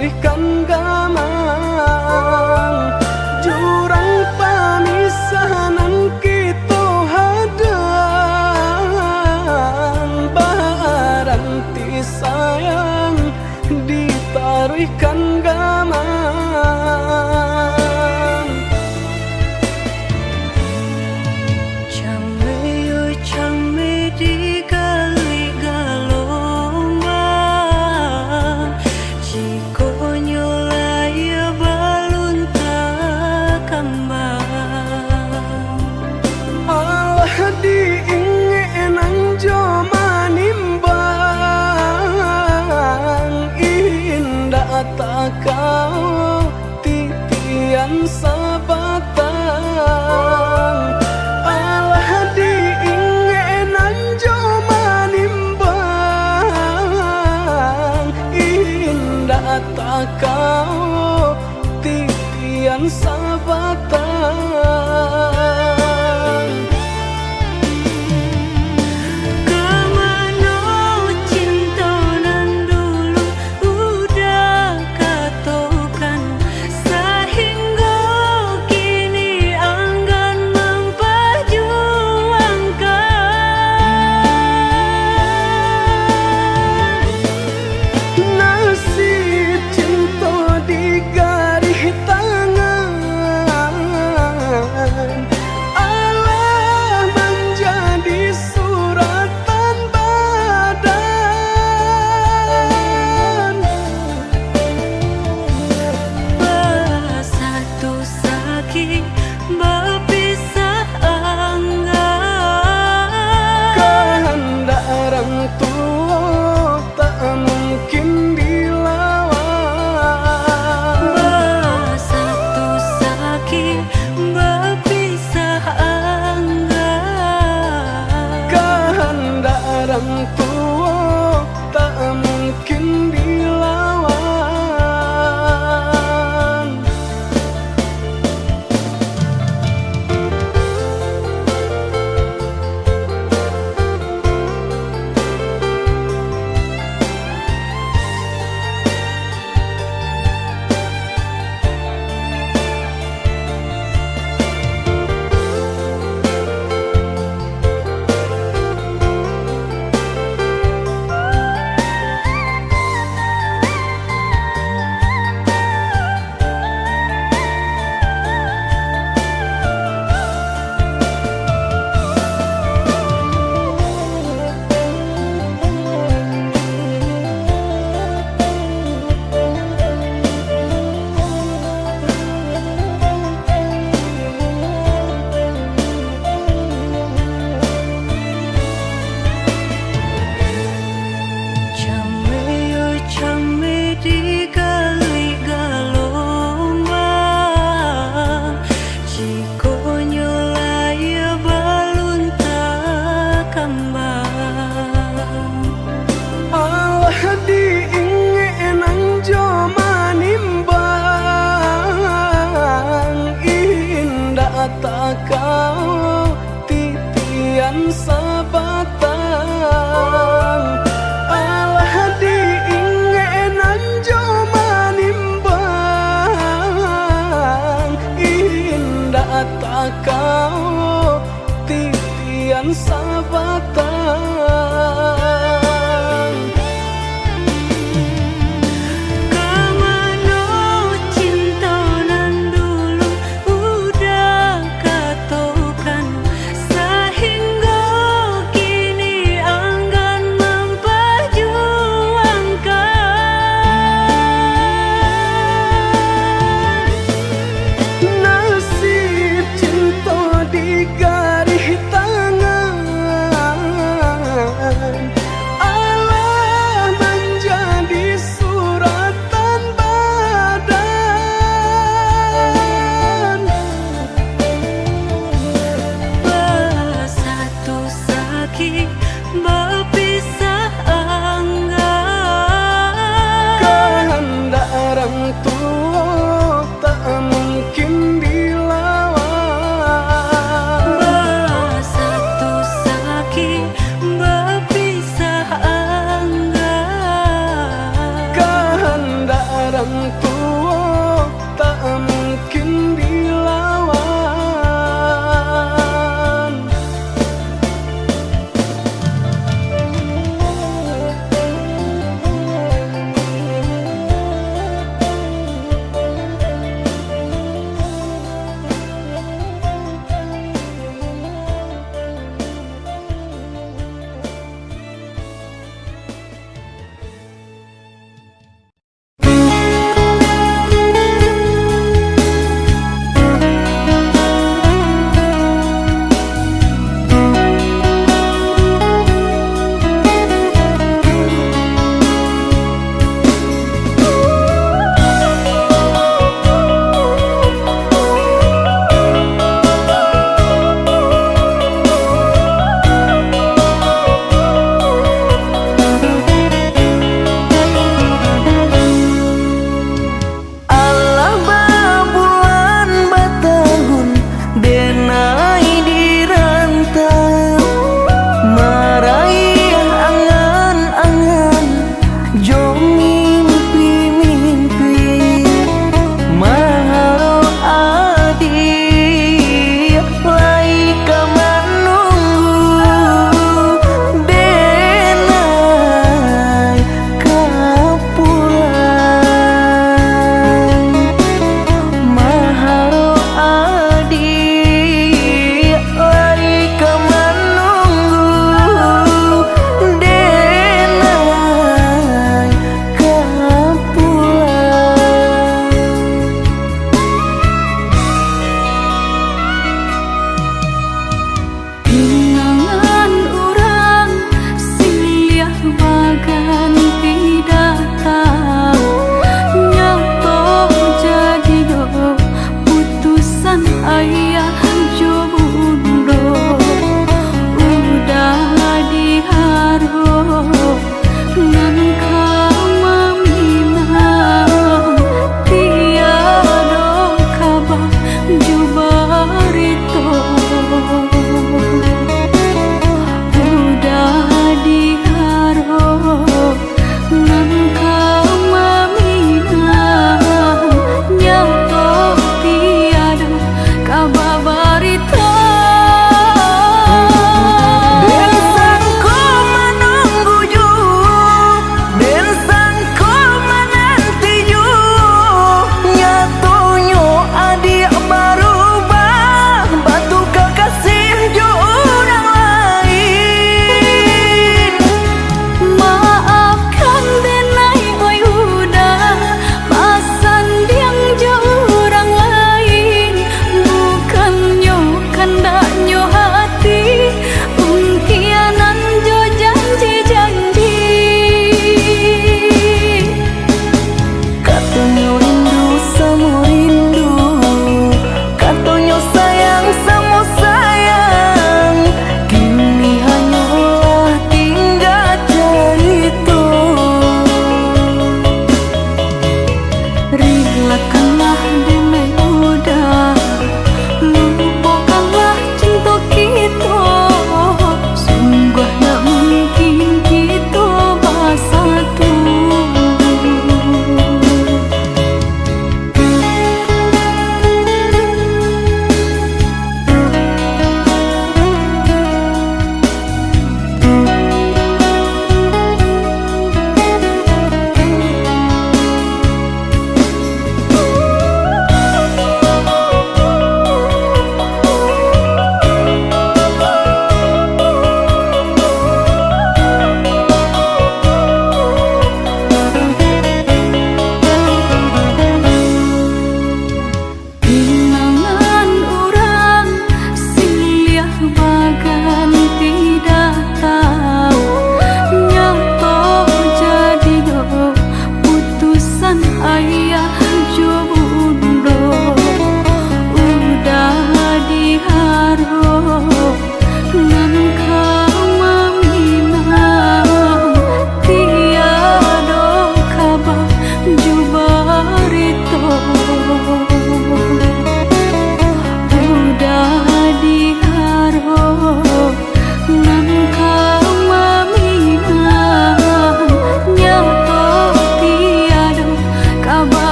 ditaruhkan gamang jurang pamisahan kita hadang baranti sayang ditaruhkan gamang Came di kali galombang jiko nyolaya balun tak kembang Allah diingin joma nimbang indah tak kau titian sabatang Allah diingin joma nimbang indah tak kau titian sabatang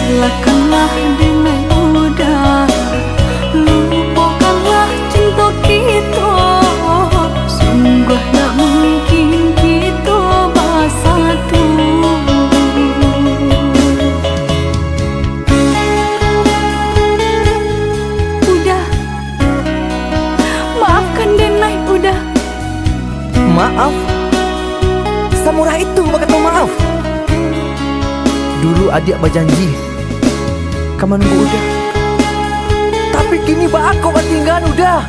relakanlah dengan mudah, lupakanlah cinta kita. Sungguh tak mungkin kita bersatu. Udah, maafkan Denai, udah. Maaf? Samurah itu berkata maaf. Dulu adik berjanji kamu nunggu udah, tapi kini aku tinggal udah.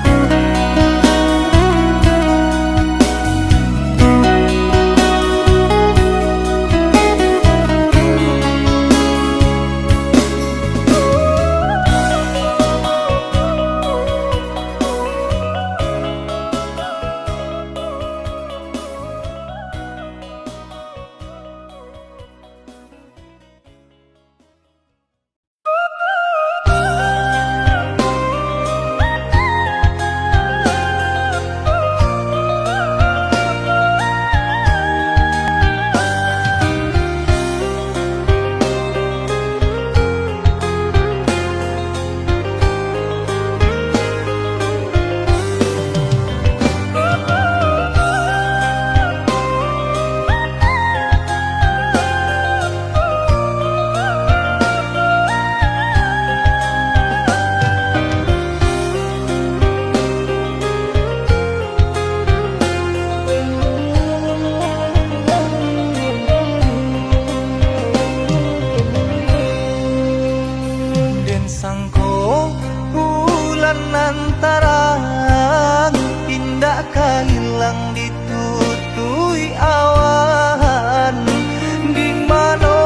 Sangko bulan antarang indah hilang ditutui awan. Di mana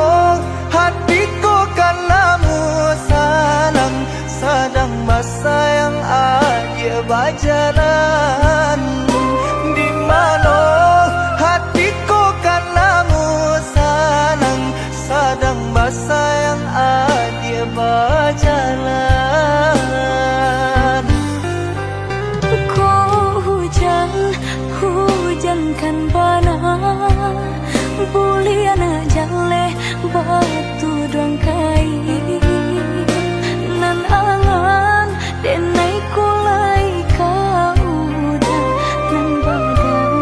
hatiku kan lamu sanang sadang basayang aja bajalan. Di mana hatiku kan lamu sanang sadang basayang aja bajalan. Hujankan bana buliana jale batu dong kai nan angan denai kulai kau udah nan badan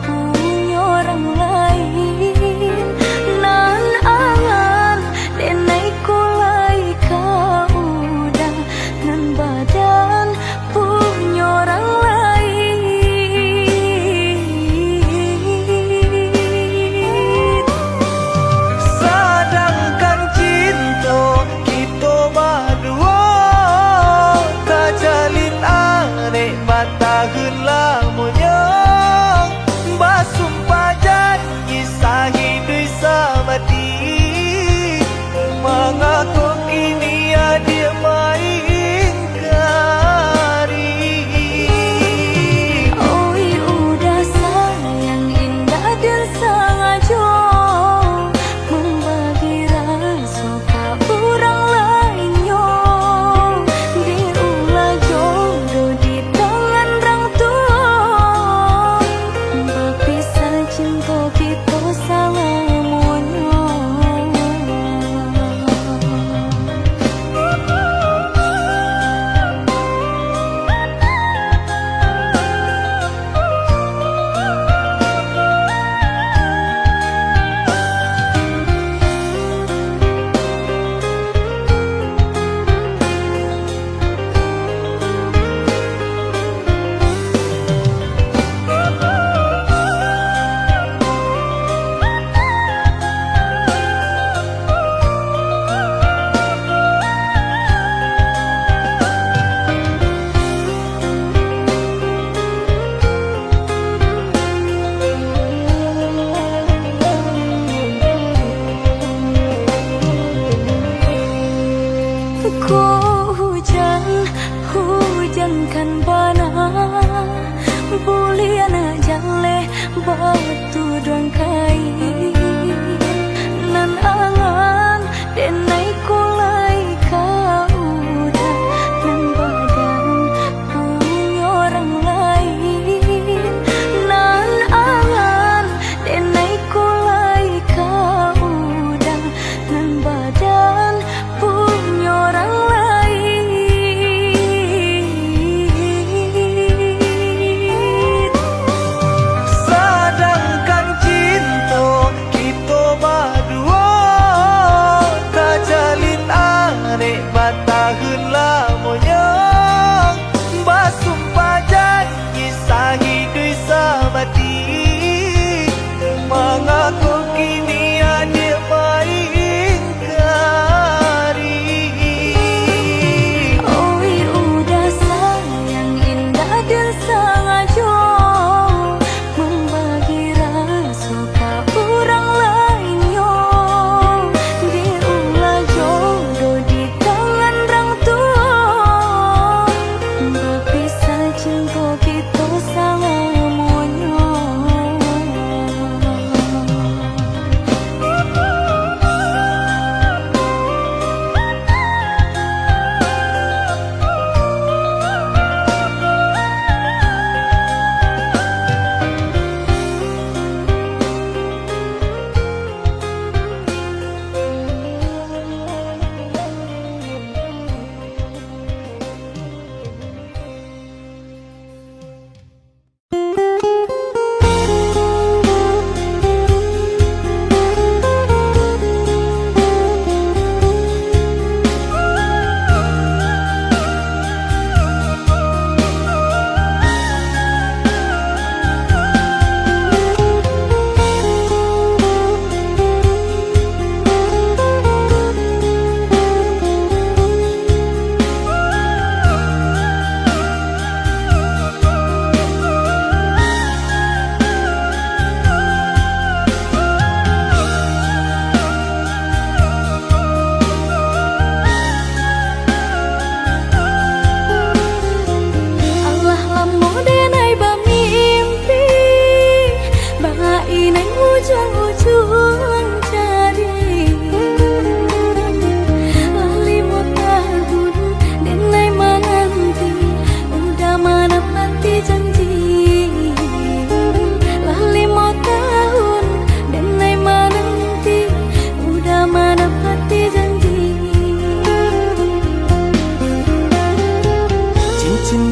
punya orang lain nan angan denai kulai kau udah nan badan punya orang lain. Tahun lamunya basumpah janji sahidui samati. Mengaku kini dia main kari. Oi udah sayang indah dan sengaja membagi rasa ke orang lainnya. Diulah jodoh di cinta kita selamanya. Hujankan bana buliana jale batu dong kai nan angan denai kulai kau udah nan badan punya orang lain nan angan denai kulai kau udah nan badan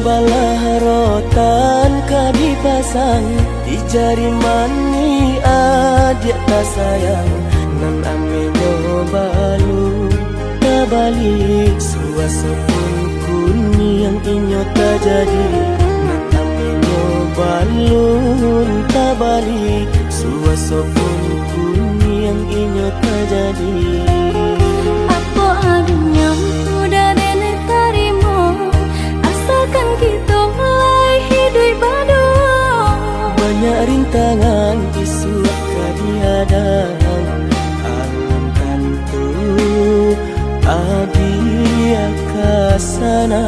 balah rotan ka dipasang di jari mani adik tak sayang nan amenyo balu tak balik suasa pun kuni yang inyo tak jadi nan amenyo balun tak balik suasa pun kuni yang inyo tak jadi. Apa adanya udah nenek tarimo asalkan kita mulai hidup baru. Banyak rintangan isu kadihadang alam tentu adia kasana.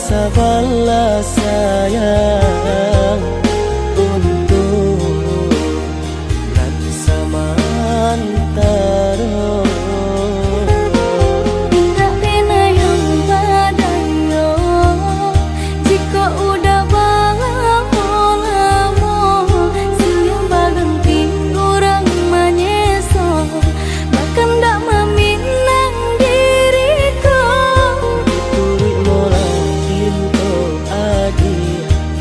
Sabarlah sayang untuk nanti samantara. Tidak pena yang badayo jika udah lamo siang berhenti orang menyeso bahkan tak meminang diriku. Turik mola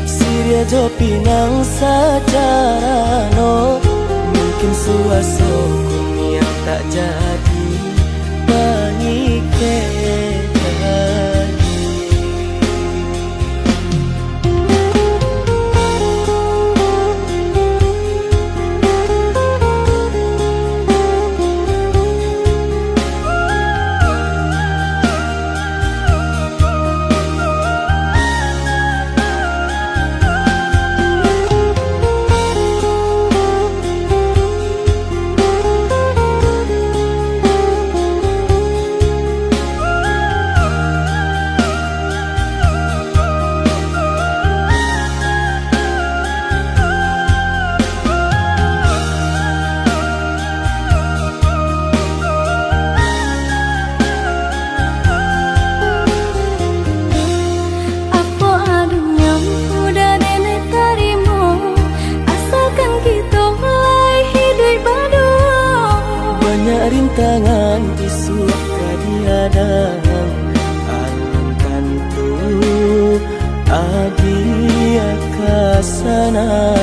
Siria jo pinang secara no mungkin suaso kunia tak jadi pengikut. Rintangan isu kadihadang alam tentu adia kasana.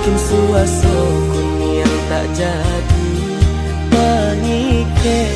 bikin suasana yang tak jadi mengikat.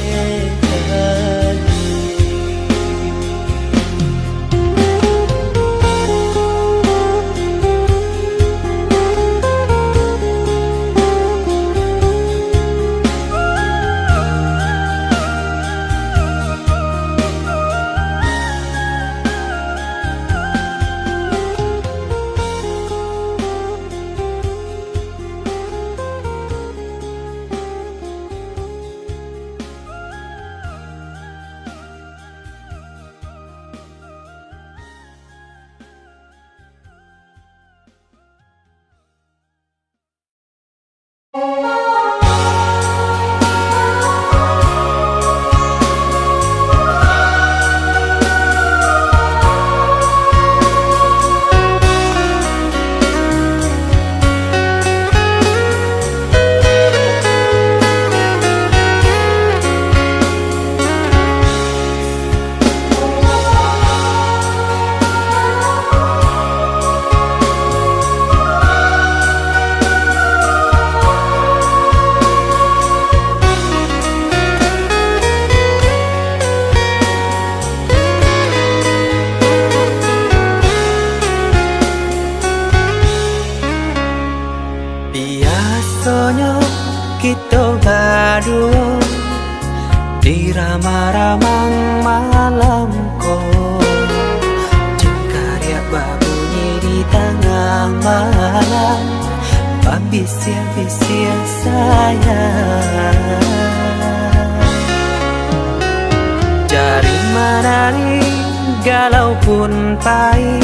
Kita berdua di ramah-ramah malam kau, cengkarya berbunyi di tengah malam, bisir-bisir sayang. Jari menari galau pun pahit,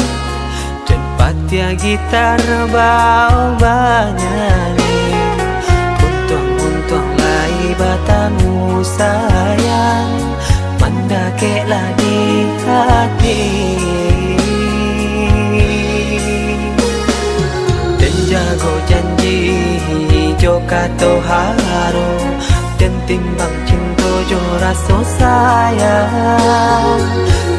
tempat ya gitar bau banyak. Batamu sayang, mendakeklah di hati. Dan jago janji joka to haro, dan timbang cinta jo rasa sayang.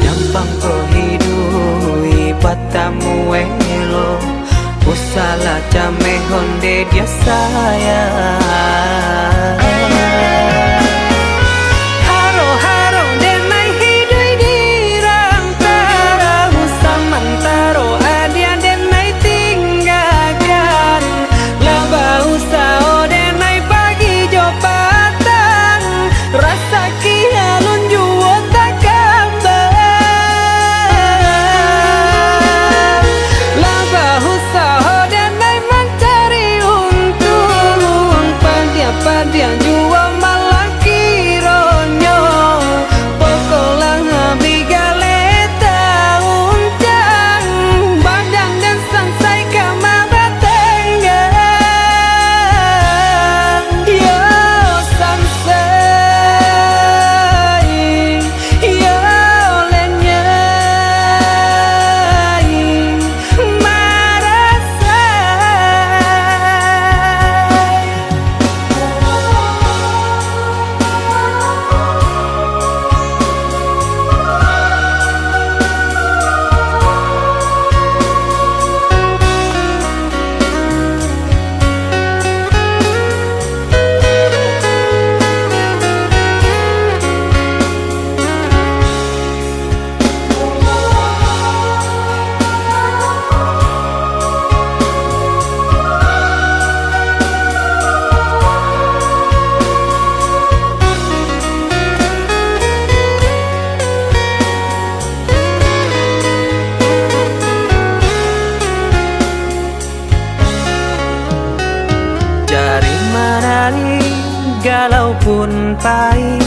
Jampang ko hidui batamu elo, usala jame honde dia sayang. Haro-haro denai hidui dirang tara, usamantaro adia denai tinggalkan. Laba usao denai pagi jo patang, rasa kialun juo tak kabar. Laba usao denai mencari untung, padia jua malah kironyo. Pokolah bigaleta uncang, badan dan sansai kamar tengah. Yo sansai, yo lenyai marasai. Jari menari galau pun pahit,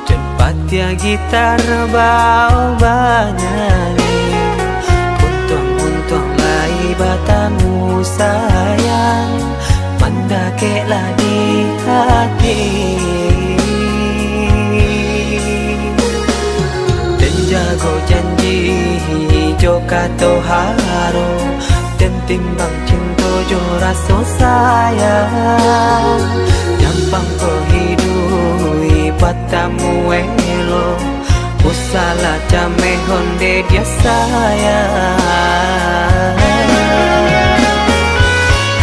tempat ya gitar bau banyak. Untung lai batamu sayang, mendakeklah di hati. Dan jago janji joka to haro, dan timbang cinta jo rasa sayang. Jampang ko hidui batamu elo, usala jame honde dia sayang.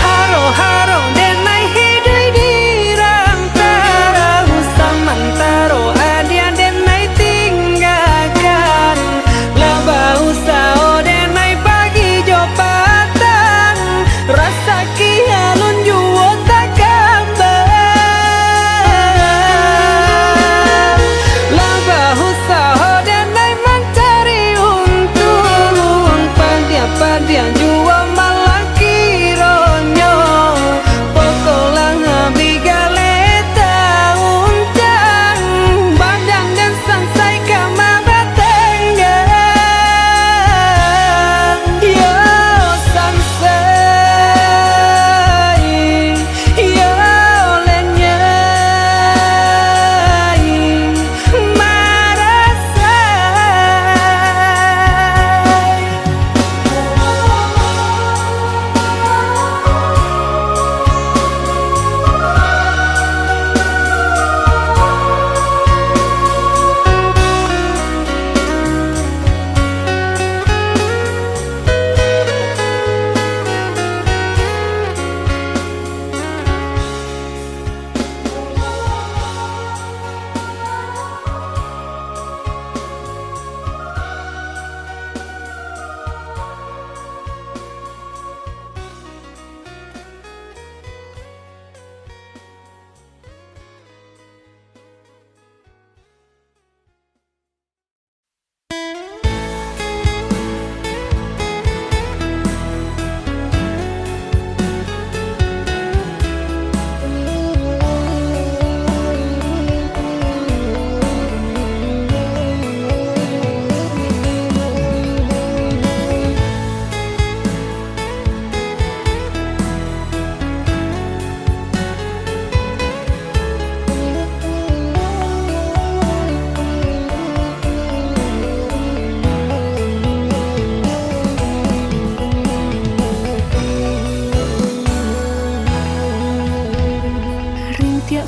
Haro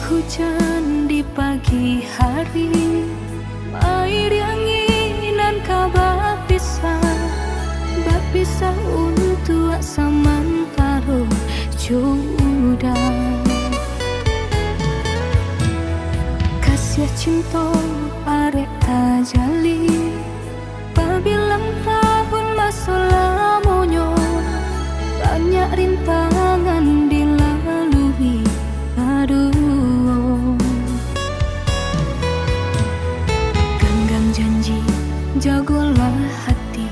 Hujan di pagi hari, air anginan kabar Bapisah untuk samantaro jodoh. Kasih cinta arek tajali, pabilang tahun masa lamonyo, banyak rintangan dilalui. Aduh, genggang janji, jagolah hati,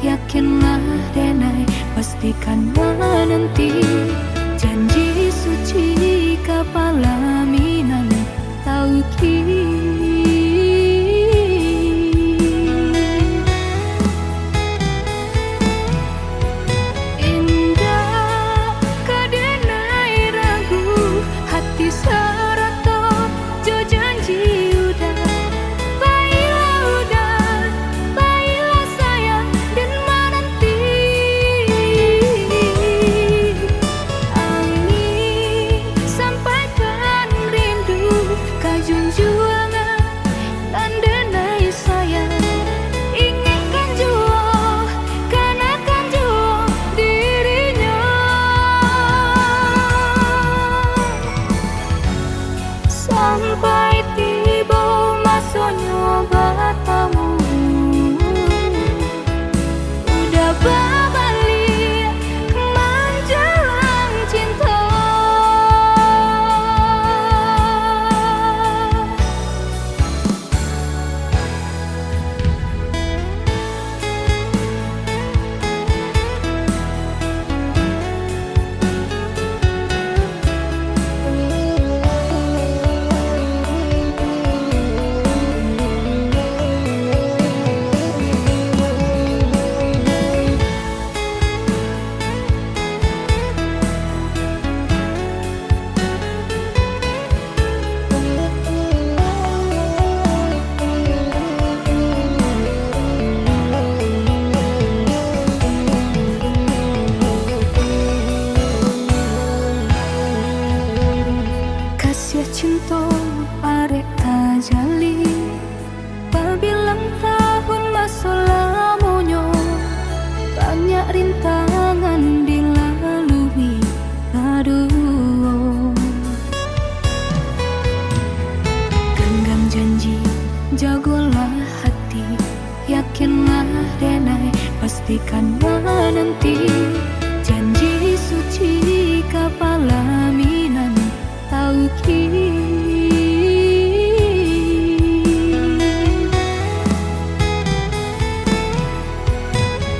yakinlah denai, pastikan menanti. Janji suci kepala minan tauki. Sampai tiba masanya batamu, udah berbalik menjelang cinta. Cinta arek tajali, pabilang tahun masa lamonyo, banyak rintangan dilalui. Aduh, genggam janji, jagolah hati, yakinlah denai, pastikan menanti. Janji suci kepala minan tauki.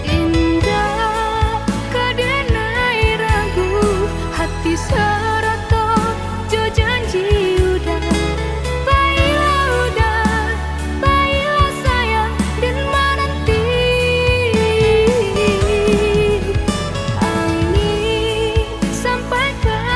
Indah kedenai ragu, hati serata jo janji udah. Baiklah sayang dan menanti. Angin sampaikan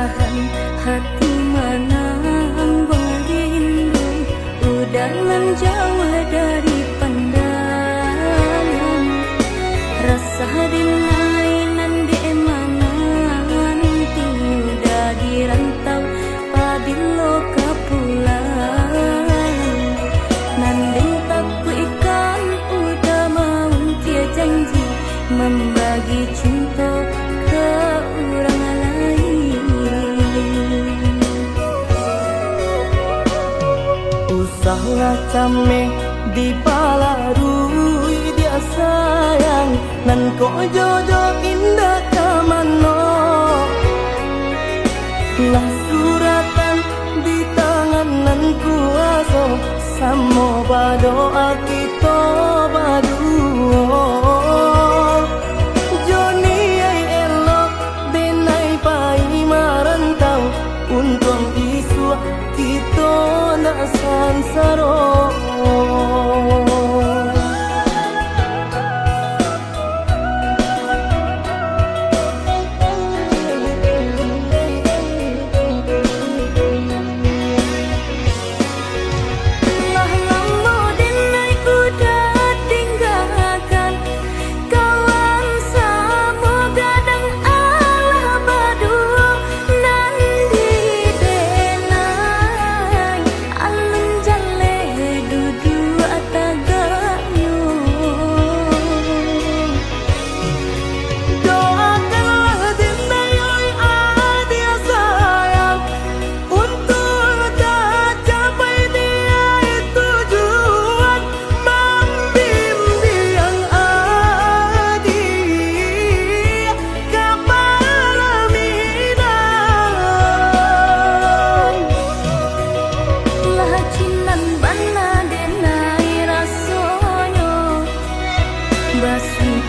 tahan hati menang rindu udah menjauh dari pandangan rasa dinai nandi emanan udah dirantau pabilo kapulang nanding takku ikan udah mau dia janji membagi cinta ke orang lain. Usahlah cameh di balarui dia sayang nan ko jodoh indah kamano lah suratan di tangan nan kuaso samo badoa kita baduo Joni ay elok denai pai marantau untung isu kita nak sansaro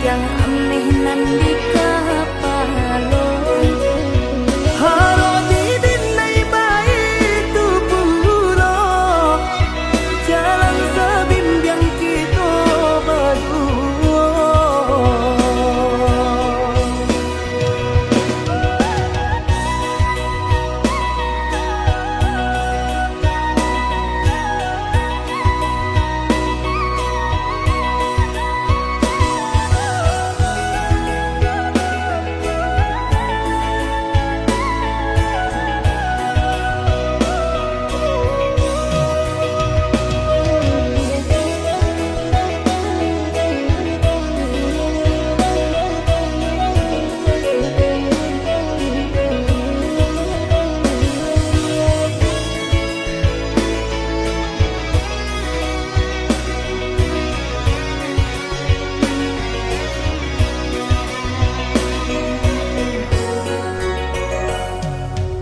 yang aneh nan di kapalo haro di dinai baik tu pulo jalan sebimbiang kita berdua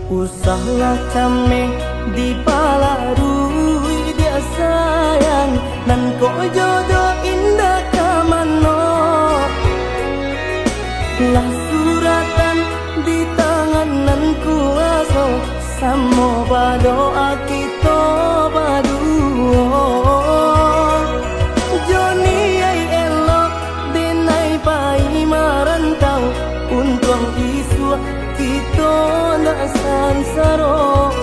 Usahlah cameh di balarui dia sayang nan ko jodoh indah kamano lah suratan di tangan nan kuaso samo badoa kita baduo Joni ay elok denai pai marantau untung isu kita nak sansaro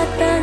atas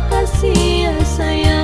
kasih sayang.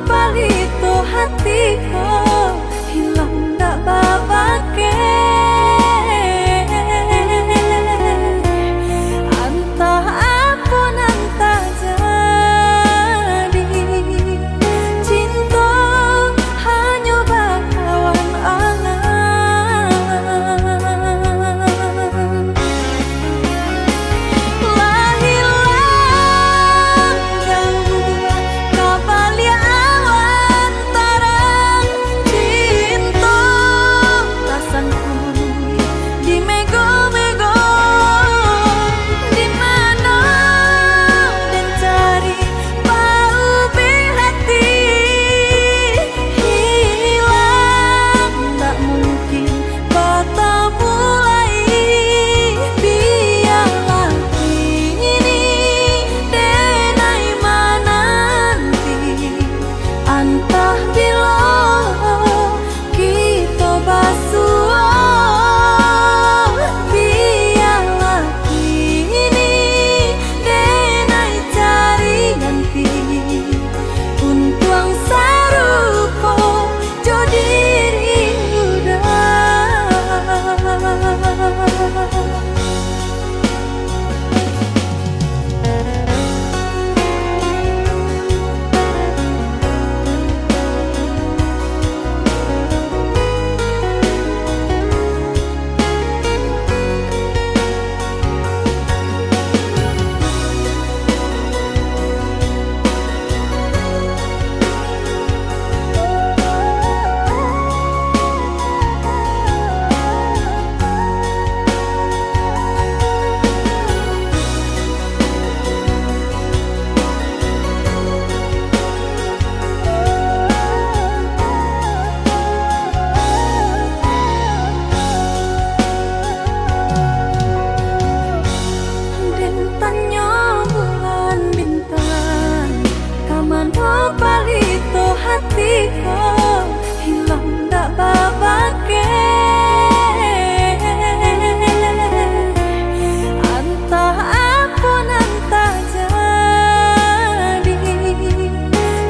palito hatiku hilang tak babake. Entah apa nanta jadi cinta hanya bakawan angan. Lah hilang jauh kabalia awan tarang cinta rasanku di mego-mego di mana dan cari bau hati hilang tak mungkin bertemu lagi. Biarlah ini denai menanti entah bila kita basuh. Biarlah ini denai cari nanti untuang sarupo jodiri udah. Den tanya bulan bintang kamano palito hatiku hilang tak babake. Entah apa nanta jadi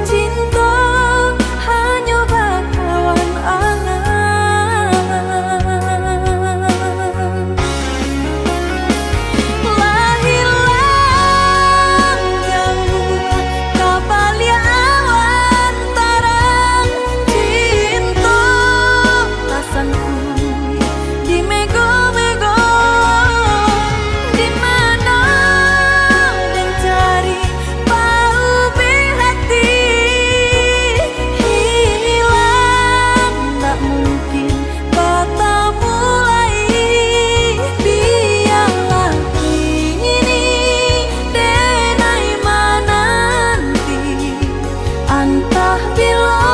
cinta hanya bakawan angan. Lah hilang jauh kabalia awan tarang cinta rasanku di mego-mego di mana dan cari bau hati hilang tak mungkin bertemu lagi. Biarlah ini denai menanti entah bila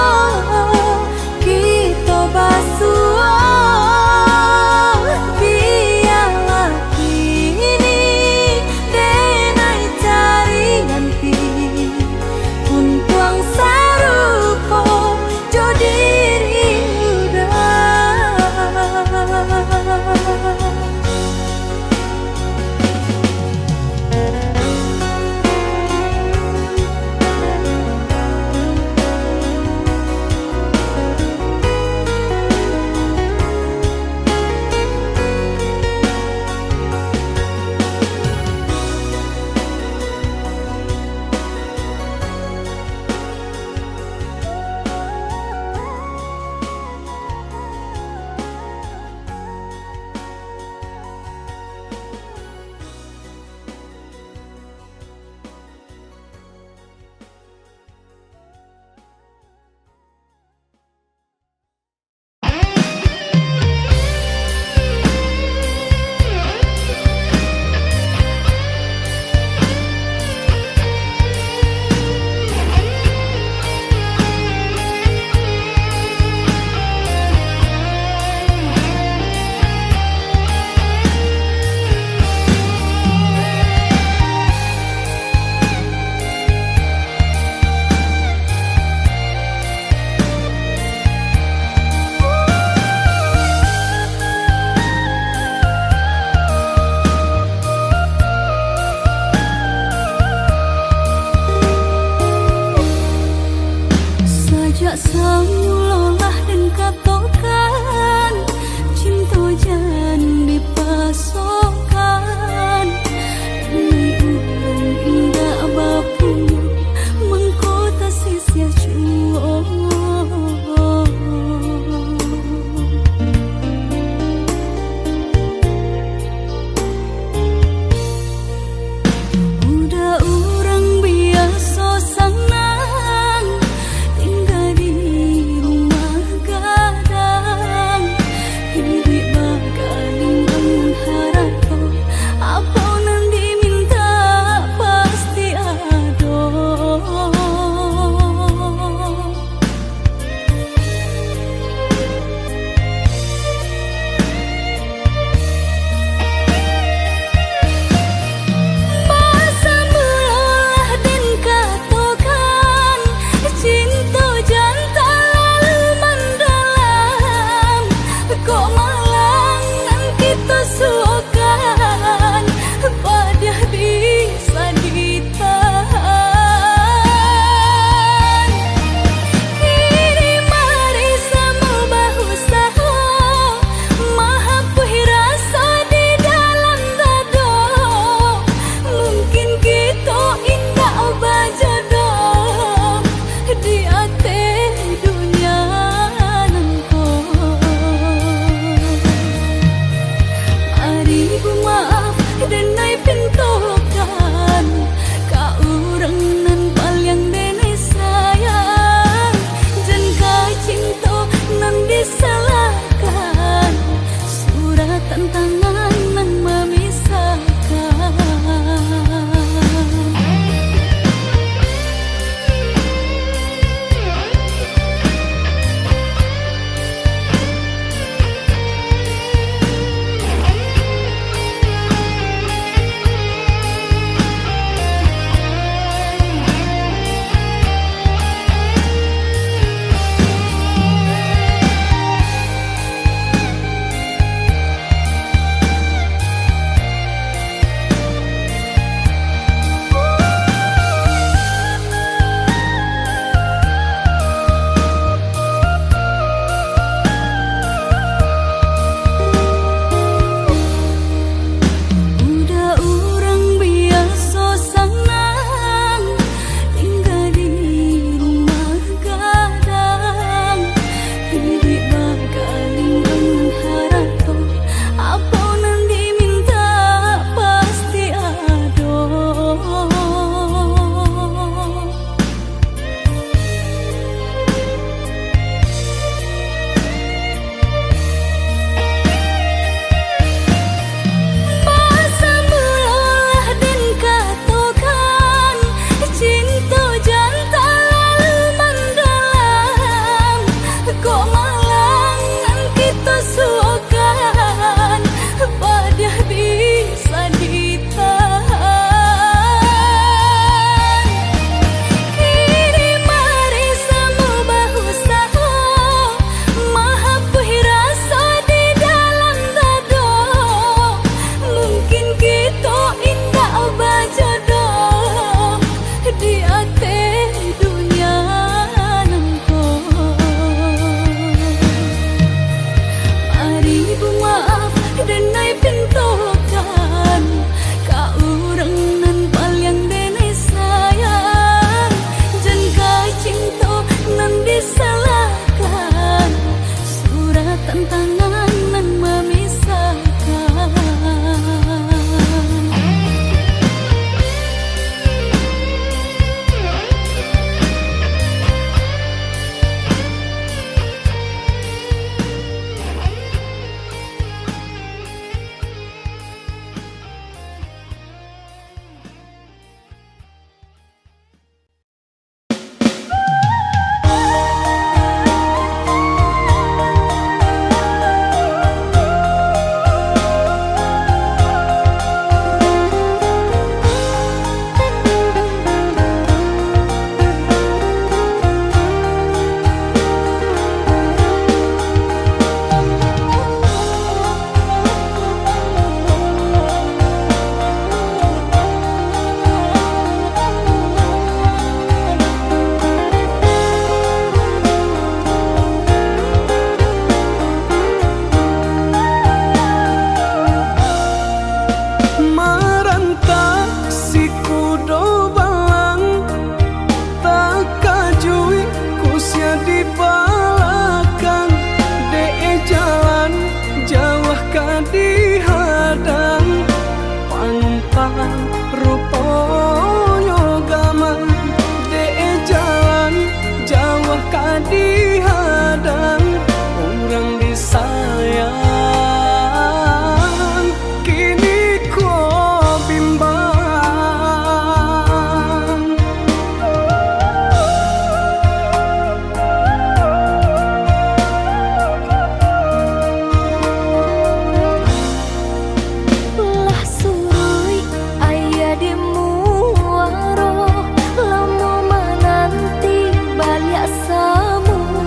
kita basuh. Biarlah ini denai cari nanti untuang sarupo jodiri udah. gak samulolah dan katokan cinta jan dipasokan ini ulang indah bapu mengkota sisia cuo udah orang biasa senang tinggal di rumah gadang dihadang orang disayang, kini kau bimbang. Lah surui ayah di muaro, lama menanti balik samu.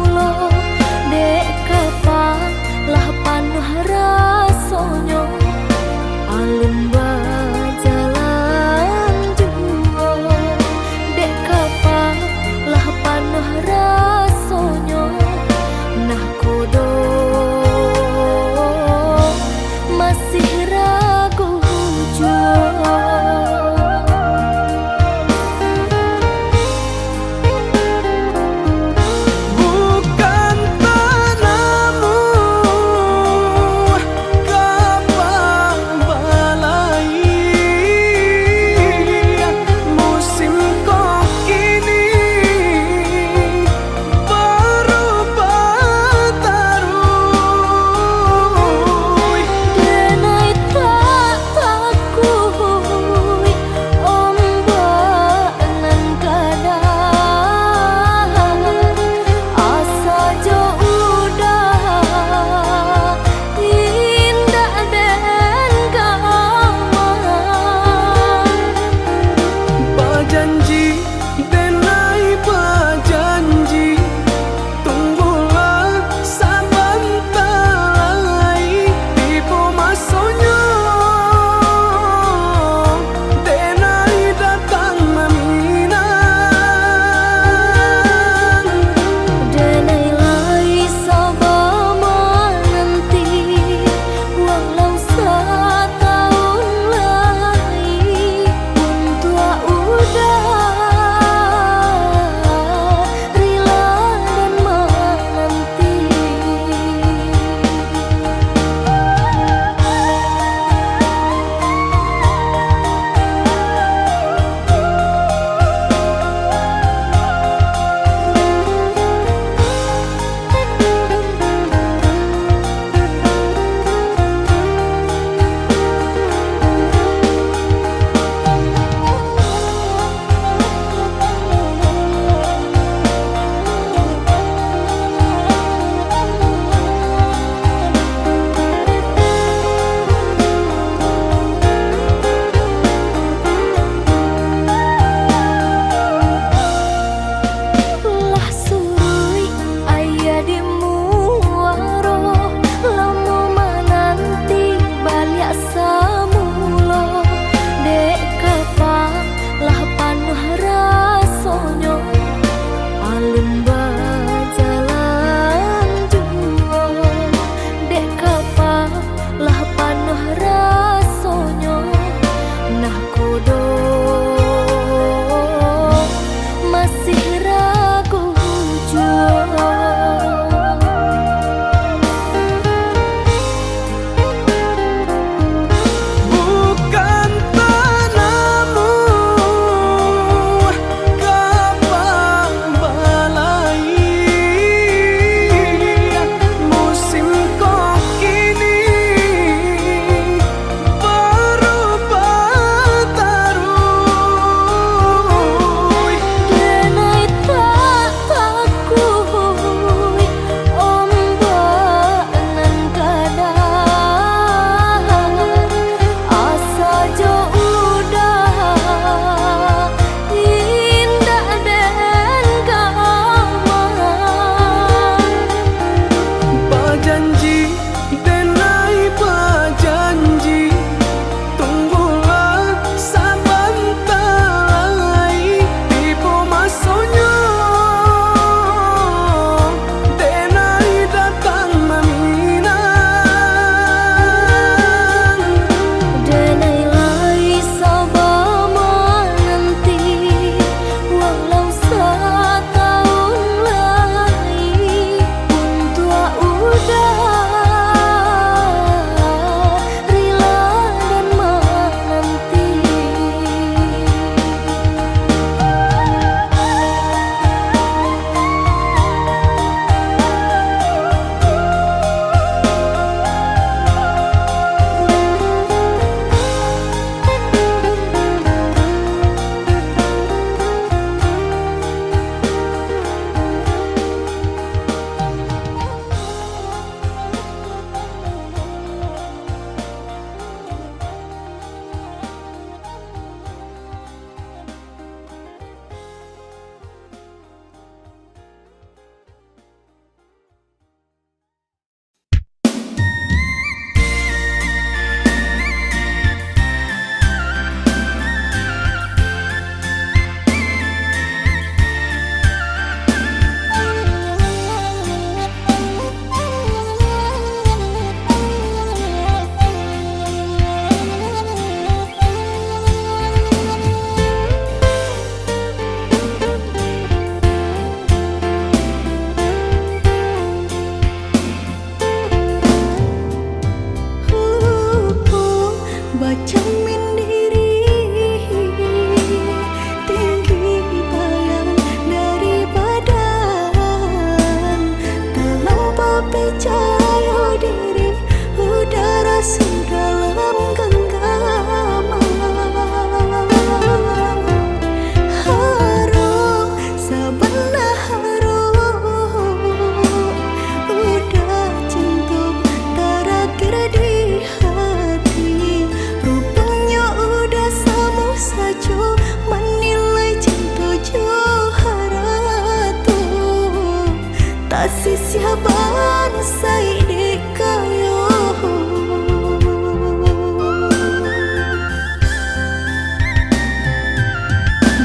si siaban sai de kayo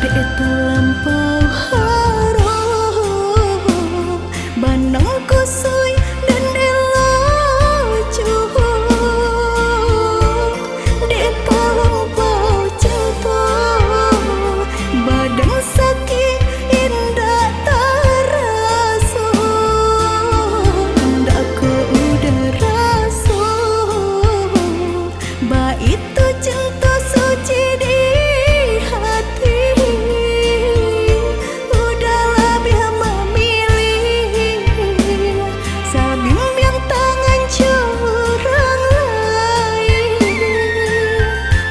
de eta lampau harum banang kusui dan elo cuhung de eta lampau cinta badan sakit indah terasa indah ke udara ba itu cinta suci di hati udahlah biar memilih sabimbing tangan curang lain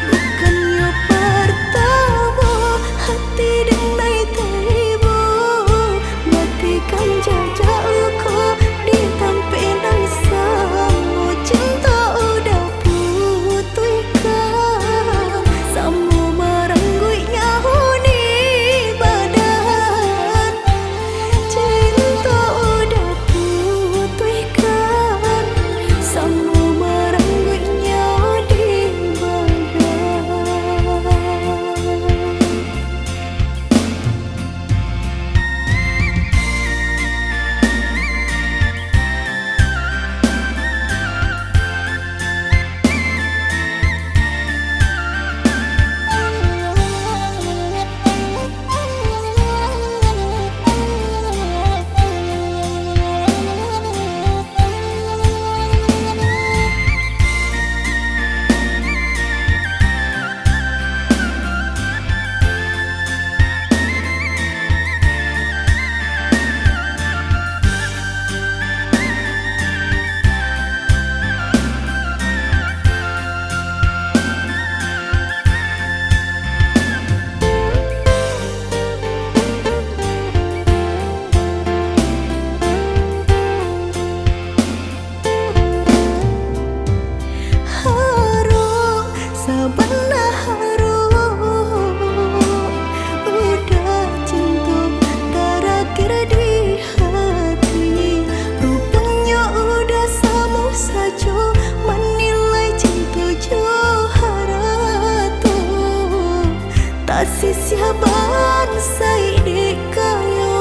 bukannya pertama hati denai tiba matikan jajak luka di tampilan sama cinta udah putihkan sama merengguinya huni badan cinta udah putihkan sama merengguinya di badan. Harum, sabana harum udah cinta terakhir di hati rupanya udah sama saja menilai cinta Joharato tak si siaban sai de kayo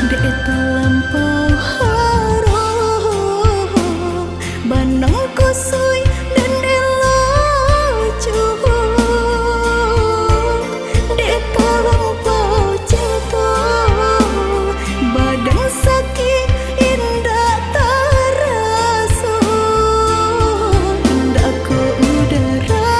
de eta lampau harum banang kusui dan elo cuhung de eta lampau cinta badan sakit indah terasa indah ke udara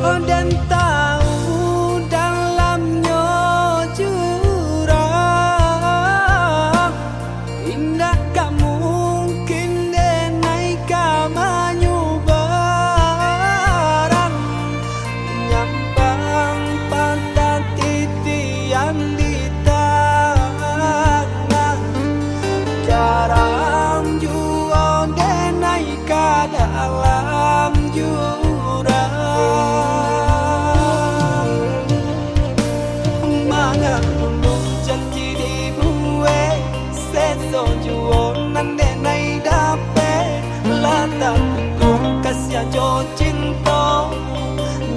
Kau dan tahu dalamnya jurang, indah gak mungkin denai kamanyu barang, nyampang pantat titian di tangan, garam jua denai ka dalam jurang. Mana dulu janji dibuat, seso jua nande nai dapat, lata pukul kasih jo cinta,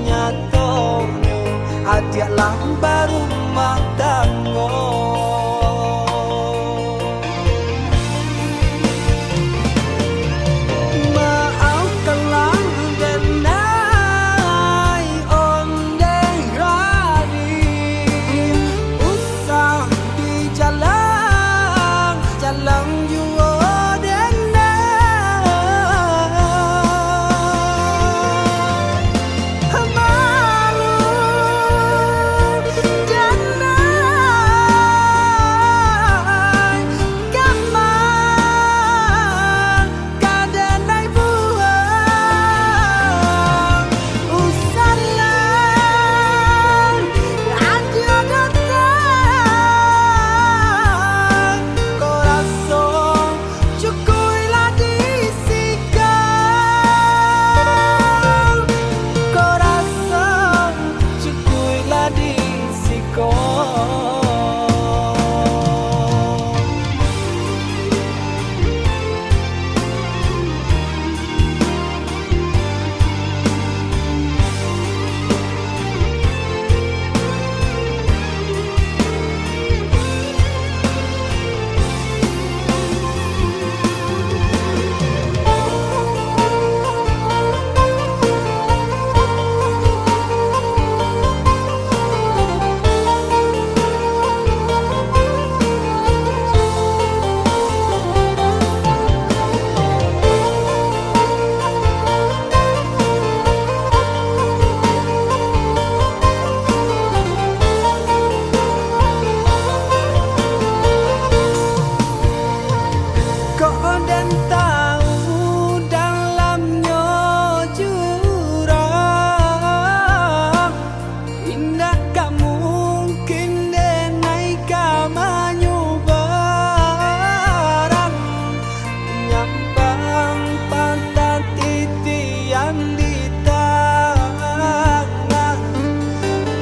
nyatanya adia lambar rumah tangga.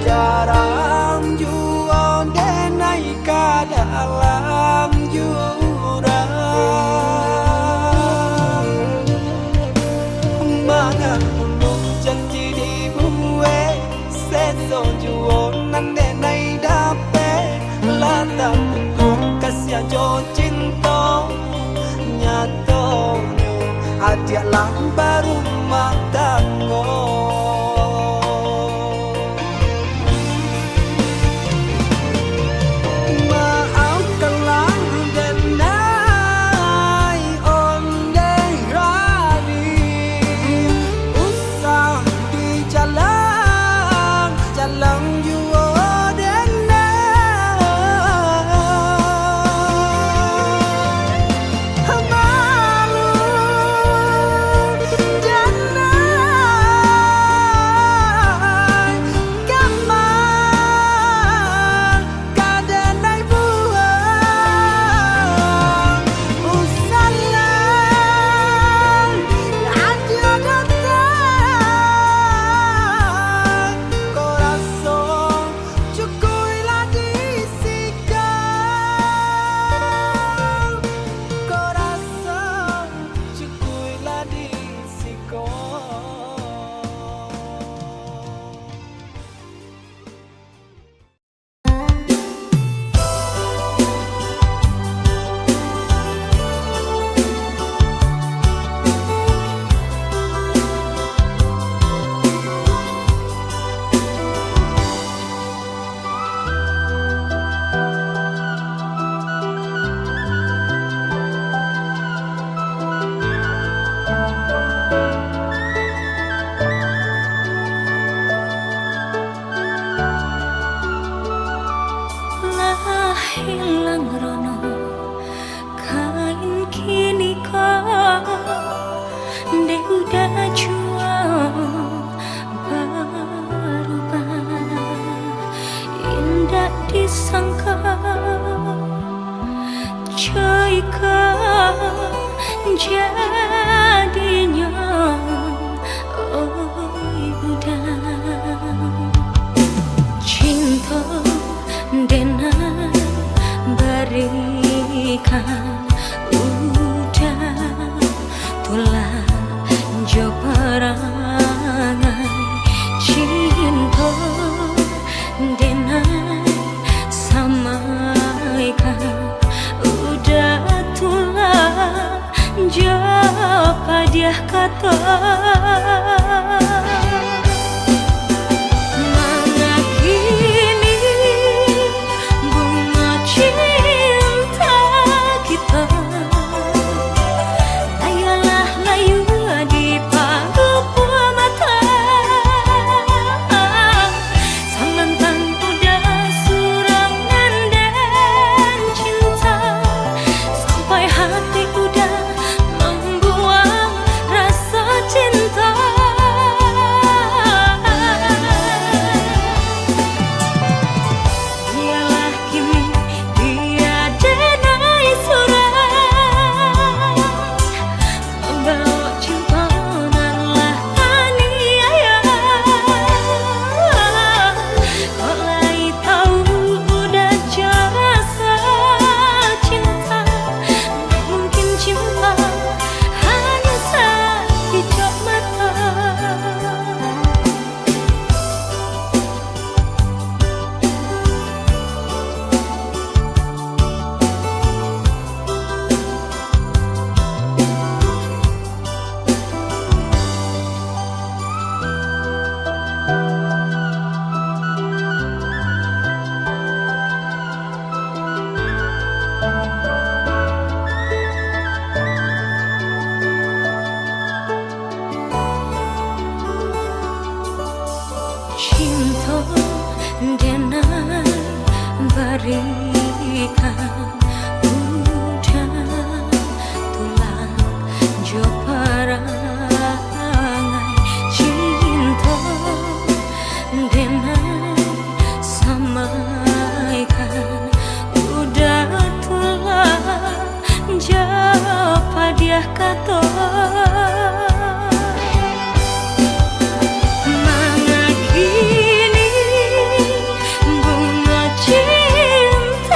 Garam jua denai ka dalam jurang. Mana dulu janji dibuat, seso jua nan denai dapat, lata pukul kasih jo cinta, nyatanya adia lambar rumah tangga. jadinya oi udah cinta dengan berikan udah tulah jo perangai cinta dengan samaikan udah tulah jo padiah kata cinta dengan berikan udah tulang jo perangai cinta dengan samaikan udah tulang jo padiah kata cinta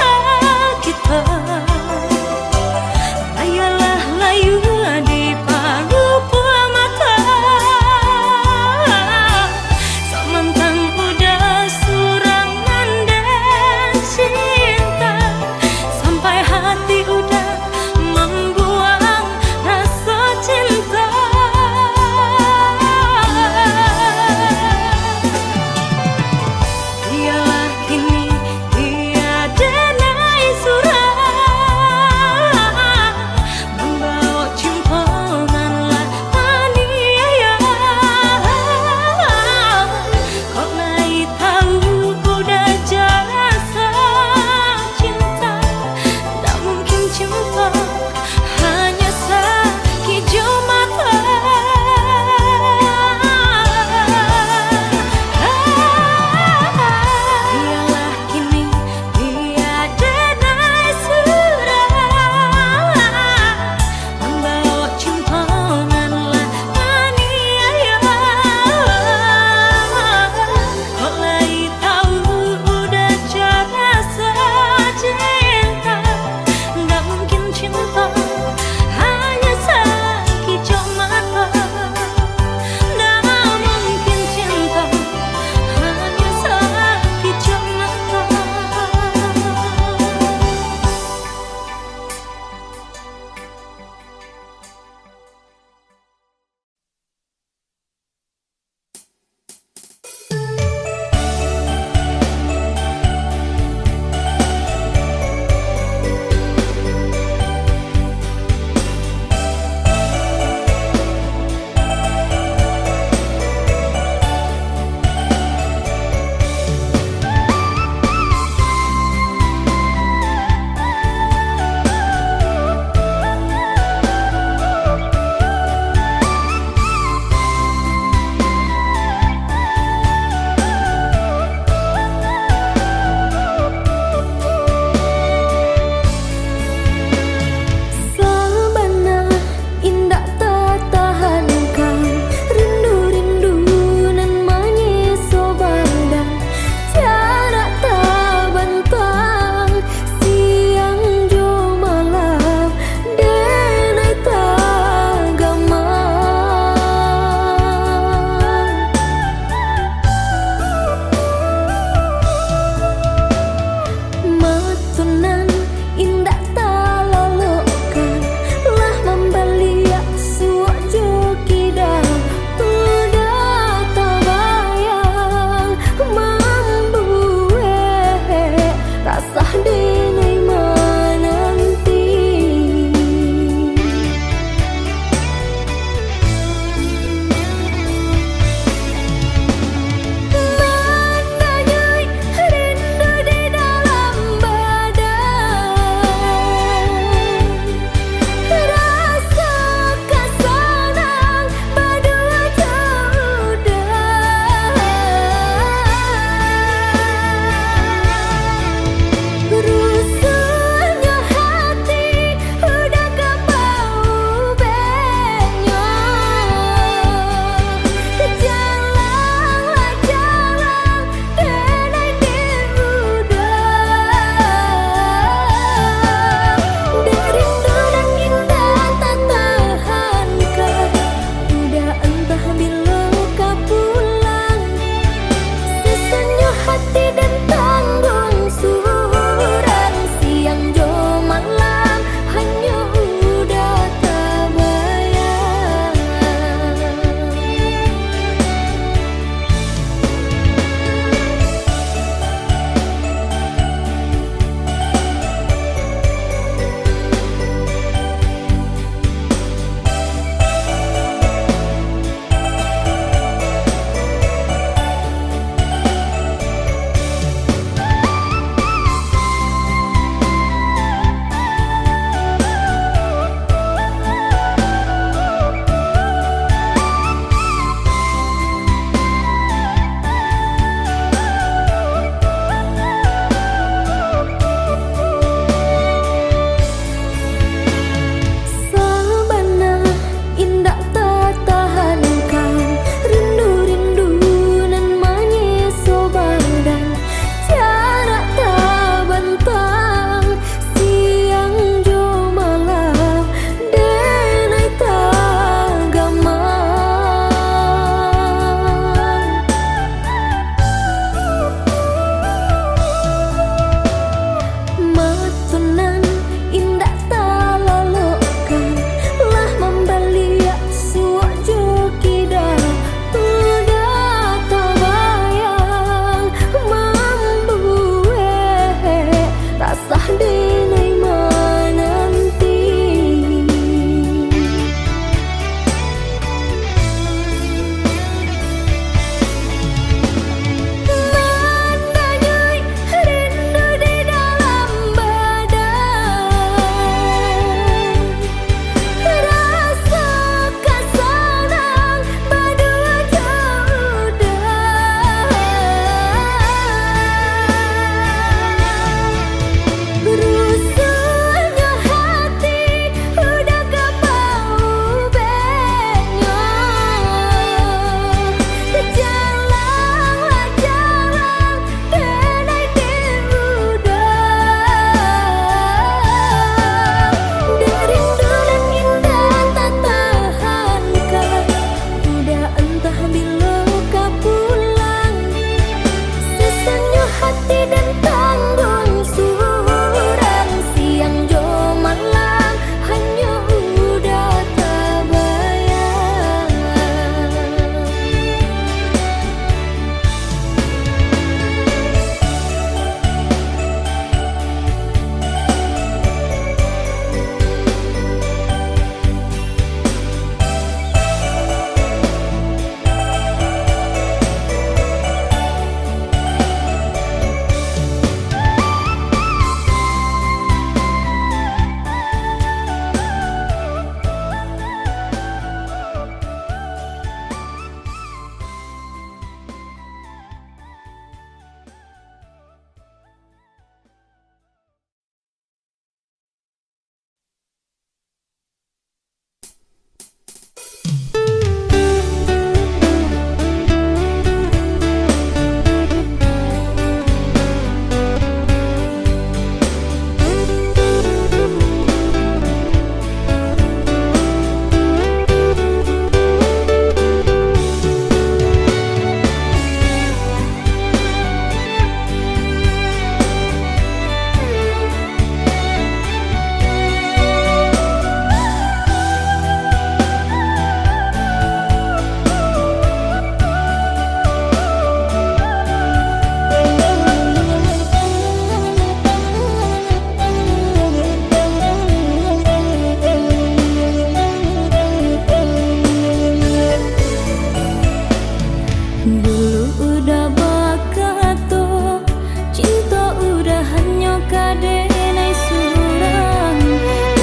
Dulu udah bakato, cinta udah hanya kadenai surang.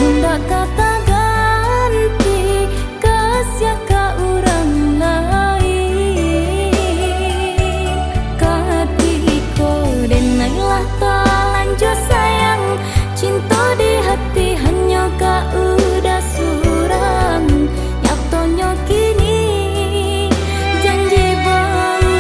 Indah kata ganti, kasih ka urang lain. Katiko denailah talanjut sayang, cinta di hati hanya ka udah surang. Nyatanya kini janji bang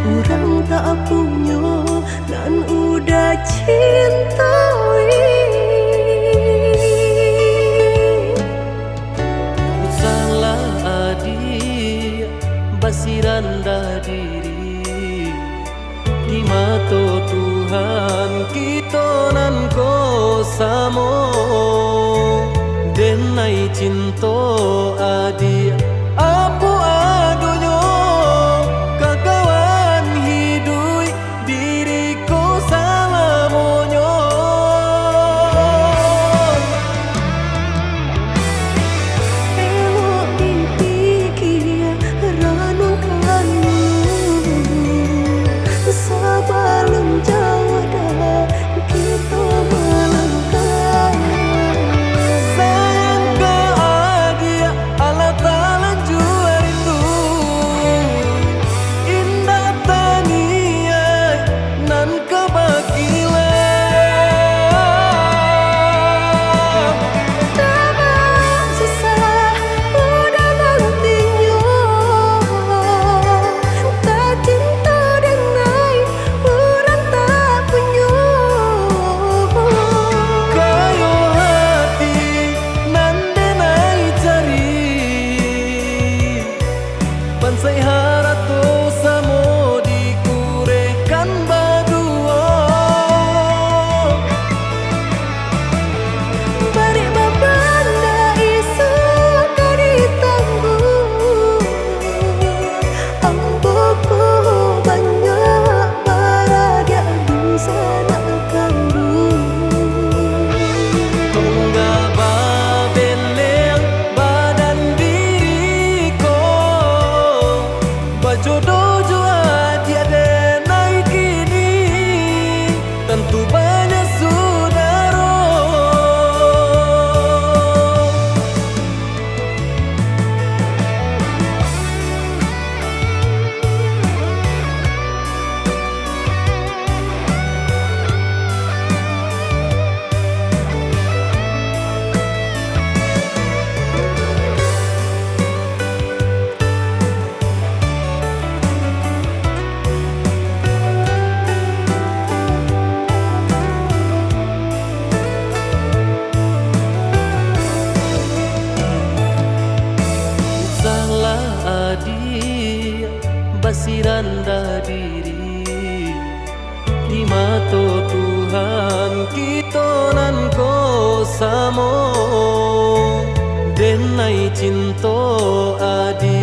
Orang tak punya dan udah cintai. Salah adik basiranda diri di mata Tuhan kita nan ko samo denai cinta adik apa adonyo kakawan hidui diriku salamonyo. Elok dipikir renungkan sebelum jauh dah kita melangkah. Sayang ke adik Allah Ta'ala jua itu indah taniai nan kebakilan. Tak susah udah nantinya, tak cinta denai orang tak punya. Kayo hati nan denai cari pansai harato samo dikurekan badua. Balik babanda isu kadi tangguh, amboku banyak paradia bisa nak kandung. Tunggal babeleng badan diriku bajodoh jua tiada naik kini tentu banyak saudara. Salah adik basiranda diri di mata Tuhan kita nan ko samo denai cinta adik